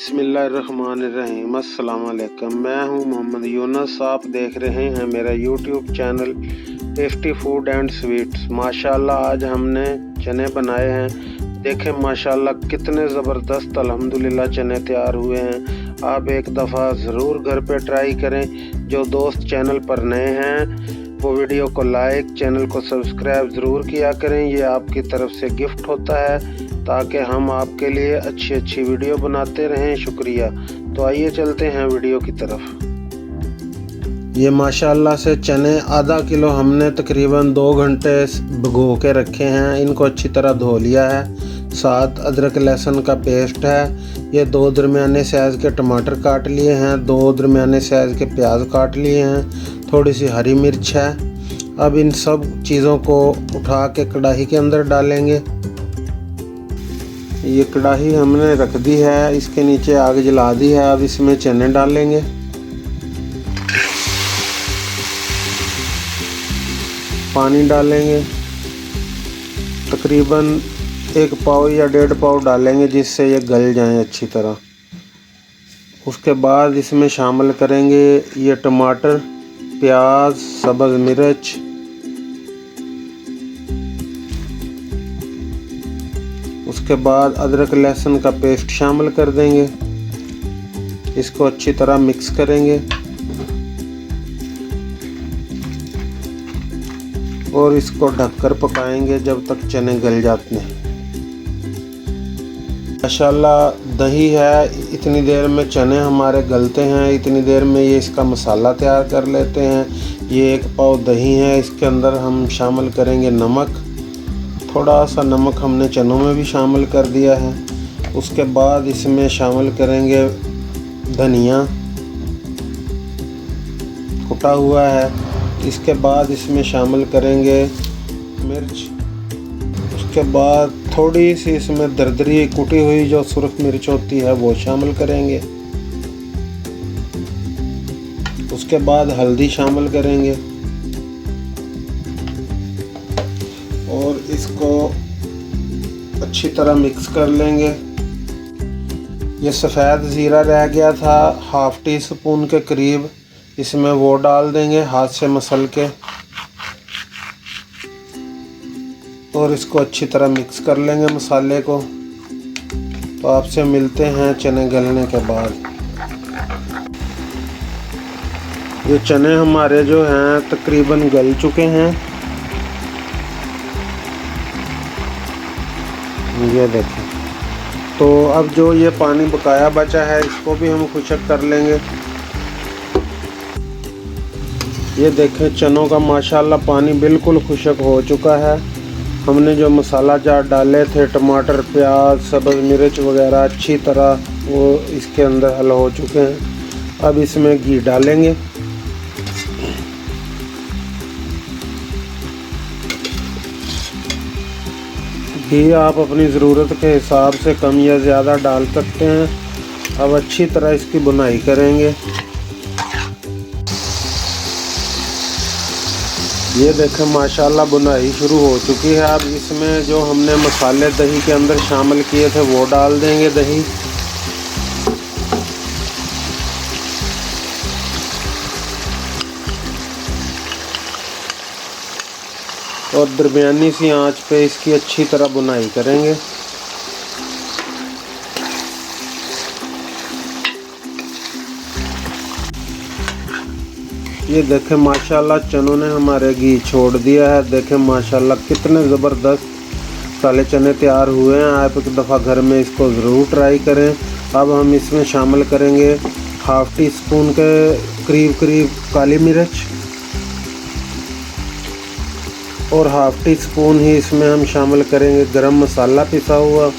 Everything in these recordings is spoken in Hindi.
बिस्मिल्लाहिर्रहमानिर्रहीम। अस्सलाम वालेकुम। मैं हूं मोहम्मद यूनुस। आप देख रहे हैं मेरा YouTube channel tasty food and sweets. माशाल्लाह आज हमने चने बनाए हैं। देखें माशाल्लाह कितने ज़बरदस्त अल्हम्दुलिल्लाह चने तैयार हुए हैं। आप एक दफ़ा ज़रूर घर पे ट्राई करें। जो दोस्त चैनल पर नए हैं वो वीडियो को लाइक, चैनल को सब्सक्राइब ज़रूर किया करें। ये आपकी तरफ से गिफ्ट होता है ताकि हम आपके लिए अच्छी वीडियो बनाते रहें। शुक्रिया। तो आइए चलते हैं वीडियो की तरफ। ये माशाल्लाह से चने आधा किलो हमने तकरीबन 2 घंटे भिगो के रखे हैं। इनको अच्छी तरह धो लिया है। साथ अदरक लहसुन का पेस्ट है। ये 2 दरमियाने साइज़ के टमाटर काट लिए हैं। 2 दरमियाने साइज़ के प्याज काट लिए हैं। थोड़ी सी हरी मिर्च है। अब इन सब चीज़ों को उठा के कढ़ाई के अंदर डालेंगे। ये कढ़ाई हमने रख दी है, इसके नीचे आग जला दी है। अब इसमें चने डालेंगे। पानी डालेंगे, तकरीबन 1 पाव या 1.5 पाव डालेंगे जिससे ये गल जाएं अच्छी तरह। उसके बाद इसमें शामिल करेंगे ये टमाटर, प्याज, सब्ज़ मिर्च, उसके बाद अदरक लहसुन का पेस्ट शामिल कर देंगे। इसको अच्छी तरह मिक्स करेंगे और इसको ढककर पकाएंगे जब तक चने गल जाते हैं। माशाल्लाह दही है, इतनी देर में चने हमारे गलते हैं। इतनी देर में ये इसका मसाला तैयार कर लेते हैं। ये 1 पाव दही है, इसके अंदर हम शामिल करेंगे नमक। थोड़ा सा नमक हमने चनों में भी शामिल कर दिया है। उसके बाद इसमें शामिल करेंगे धनिया कुटा हुआ है। इसके बाद इसमें शामिल करेंगे मिर्च। उसके बाद थोड़ी सी इसमें दरदरी कुटी हुई जो सुर्ख मिर्च होती है वो शामिल करेंगे। उसके बाद हल्दी शामिल करेंगे और इसको अच्छी तरह मिक्स कर लेंगे। ये सफ़ेद ज़ीरा रह गया था 1/2 टीस्पून के करीब, इसमें वो डाल देंगे हाथ से मसल के और इसको अच्छी तरह मिक्स कर लेंगे मसाले को। तो आपसे मिलते हैं चने गलने के बाद। ये चने हमारे जो हैं तकरीबन गल चुके हैं। ये देखें। तो अब जो ये पानी बकाया बचा है इसको भी हम खुश्क कर लेंगे। ये देखें चनों का माशाल्लाह पानी बिल्कुल खुश्क हो चुका है। हमने जो मसाला जार डाले थे, टमाटर, प्याज, सब्ज़ मिर्च वगैरह अच्छी तरह वो इसके अंदर हल हो चुके हैं। अब इसमें घी डालेंगे। घी आप अपनी ज़रूरत के हिसाब से कम या ज़्यादा डाल सकते हैं। अब अच्छी तरह इसकी बुनाई करेंगे। ये देखें माशाल्लाह बुनाई शुरू हो चुकी है। अब इसमें जो हमने मसाले दही के अंदर शामिल किए थे वो डाल देंगे दही। और दरमियानी सी आंच पे इसकी अच्छी तरह बुनाई करेंगे। ये देखें माशाल्लाह चनों ने हमारे घी छोड़ दिया है। देखें माशाल्लाह कितने ज़बरदस्त काले चने तैयार हुए हैं। आप एक दफ़ा घर में इसको ज़रूर ट्राई करें। अब हम इसमें शामिल करेंगे 1/2 टीस्पून के करीब काली मिर्च और 1/2 टीस्पून ही इसमें हम शामिल करेंगे गरम मसाला पिसा हुआ।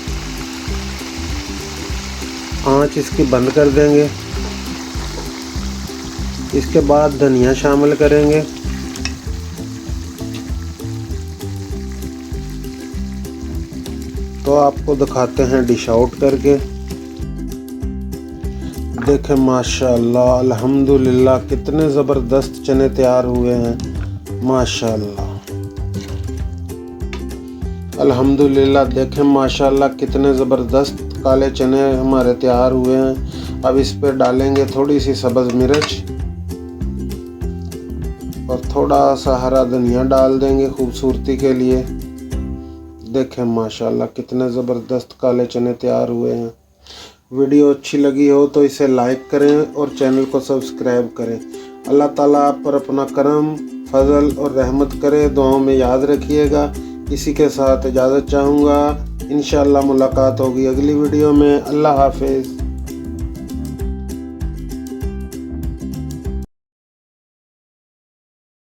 आंच इसकी बंद कर देंगे। इसके बाद धनिया शामिल करेंगे। तो आपको दिखाते हैं डिश आउट करके। देखें माशाल्लाह अल्हम्दुलिल्लाह कितने ज़बरदस्त चने तैयार हुए हैं। माशाल्लाह अल्हम्दुलिल्लाह। देखें माशाल्लाह कितने ज़बरदस्त काले चने हमारे तैयार हुए हैं। अब इस पर डालेंगे थोड़ी सी सब्ज़ मिर्च और थोड़ा सा हरा धनिया डाल देंगे खूबसूरती के लिए। देखें माशाल्लाह कितने ज़बरदस्त काले चने तैयार हुए हैं। वीडियो अच्छी लगी हो तो इसे लाइक करें और चैनल को सब्सक्राइब करें। अल्लाह ताला आप पर अपना करम, फजल और रहमत करे। दुआओं में याद रखिएगा। इसी के साथ इजाज़त चाहूँगा। इंशाअल्लाह मुलाकात होगी अगली वीडियो में। अल्लाह हाफिज़।